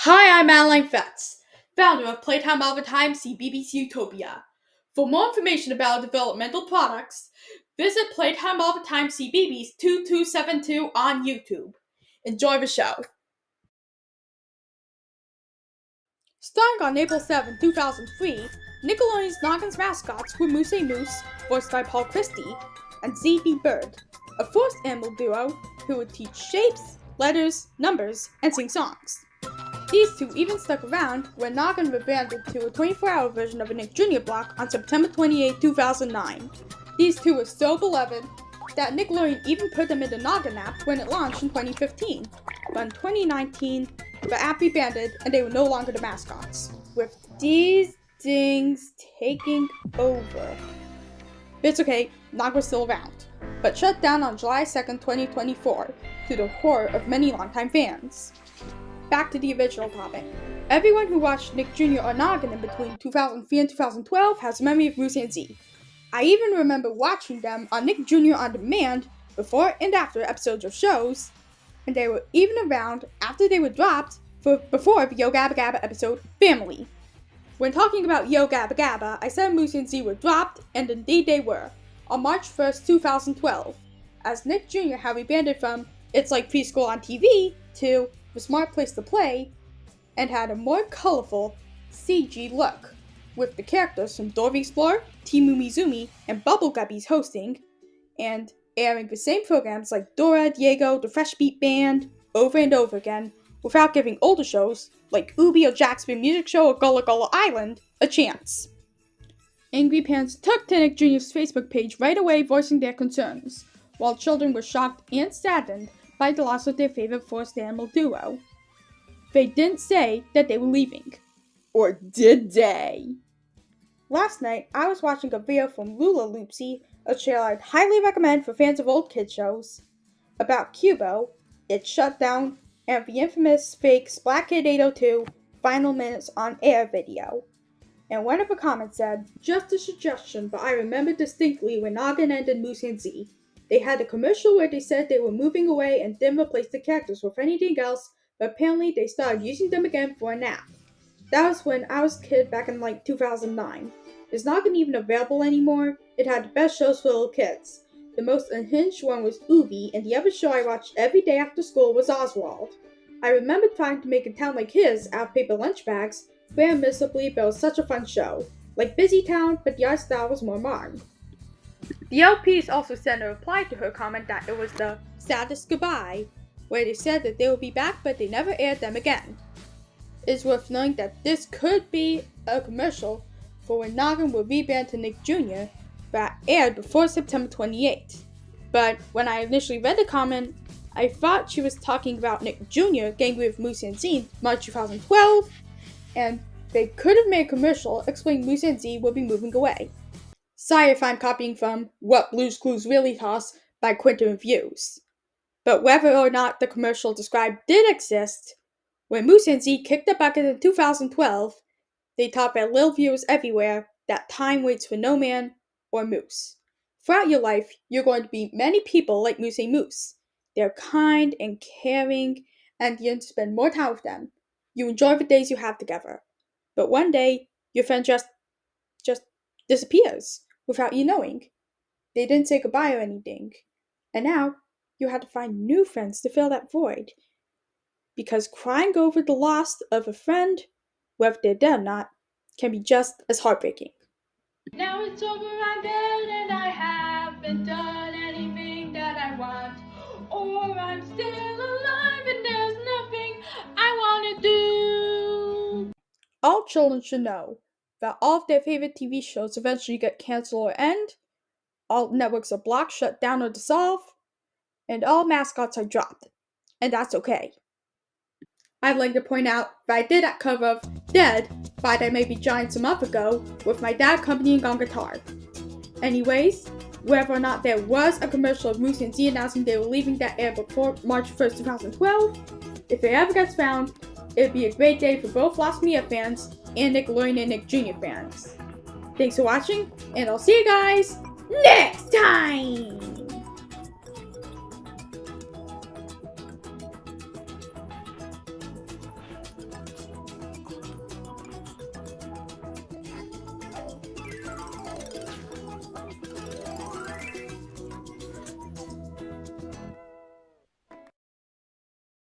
Hi, I'm Adeline Fetz, founder of Playtime All the Time CBBC Utopia. For more information about developmental products, visit Playtime All the Time CBBS 2272 on YouTube. Enjoy the show. Starting on April 7, 2003, Nickelodeon's Noggin's mascots were Moose and Moose, voiced by Paul Christie, and Zee Bird, a forced animal duo who would teach shapes, letters, numbers, and sing songs. These two even stuck around when Noggin rebranded to a 24-hour version of a Nick Jr. block on September 28, 2009. These two were so beloved that Nickelodeon even put them in the Noggin app when it launched in 2015. But in 2019, the app rebranded and they were no longer the mascots, with these things taking over. It's okay, Noggin was still around, but shut down on July 2nd, 2024, to the horror of many longtime fans. Back to the original topic. Everyone who watched Nick Jr. or Noggin in between 2003 and 2012 has a memory of Moose and Zee. I even remember watching them on Nick Jr. on demand before and after episodes of shows, and they were even around after they were dropped before the Yo Gabba Gabba episode Family. When talking about Yo Gabba Gabba, I said Moose and Zee were dropped, and indeed they were, on March 1st, 2012, as Nick Jr. had rebranded from It's Like Preschool on TV to The Smart Place to Play, and had a more colorful CG look, with the characters from Dora the Explorer, Team Umizoomi, and Bubble Guppies hosting, and airing the same programs like Dora, Diego, The Fresh Beat Band, over and over again, without giving older shows, like Ooby or Jack's Big Music Show or Gullah Gullah Island, a chance. Angry parents took to Nick Jr.'s Facebook page right away voicing their concerns, while children were shocked and saddened by the loss of their favorite forced animal duo. They didn't say that they were leaving. Or did they? Last night, I was watching a video from Lula Loopsy, a channel I'd highly recommend for fans of old kid shows, about Cubo, its shutdown, and the infamous fake Splat Kid 802 Final Minutes on Air video. And one of the comments said, "Just a suggestion, but I remember distinctly when Noggin ended Moose and Zee. They had a commercial where they said they were moving away and didn't replace the characters with anything else, but apparently they started using them again for a nap. That was when I was a kid back in 2009. Is Noggin even available anymore? It had the best shows for little kids. The most unhinged one was Ooby, and the other show I watched every day after school was Oswald. I remember trying to make a town like his out of paper lunch bags, very miserably, but it was such a fun show. Like Busy Town, but the art style was more modern." The LPs also sent a reply to her comment that it was the saddest goodbye, where they said that they would be back but they never aired them again. It's worth knowing that this could be a commercial for when Noggin will rebrand to Nick Jr. that aired before September 28th. But when I initially read the comment, I thought she was talking about Nick Jr. getting rid of Moose and Zee in March 2012, and they could have made a commercial explaining Moose and Zee will be moving away. Sorry if I'm copying from What Blue's Clues Really Toss by Quentin Reviews. But whether or not the commercial described did exist, when Moose and Zee kicked the bucket in 2012, they taught their little viewers everywhere that time waits for no man or moose. Throughout your life, you're going to meet many people like Moose and Moose. They're kind and caring, and you spend more time with them. You enjoy the days you have together. But one day, your friend just disappears without you knowing. They didn't say goodbye or anything. And now, you have to find new friends to fill that void. Because crying over the loss of a friend, whether they're dead or not, can be just as heartbreaking. Now it's over, I'm dead, and I haven't done anything that I want. Or I'm still alive and there's nothing I want to do. All children should know that all of their favorite TV shows eventually get canceled or end, all networks are blocked, shut down, or dissolved, and all mascots are dropped. And that's okay. I'd like to point out that I did that cover of Dead by They May Be Giants a month ago with my dad accompanying on guitar. Anyways, whether or not there was a commercial of Moose and Zee announcing they were leaving that air before March 1st, 2012, if it ever gets found, it'd be a great day for both Lost Media fans and Nickelodeon and Nick Jr. fans. Thanks for watching, and I'll see you guys next time!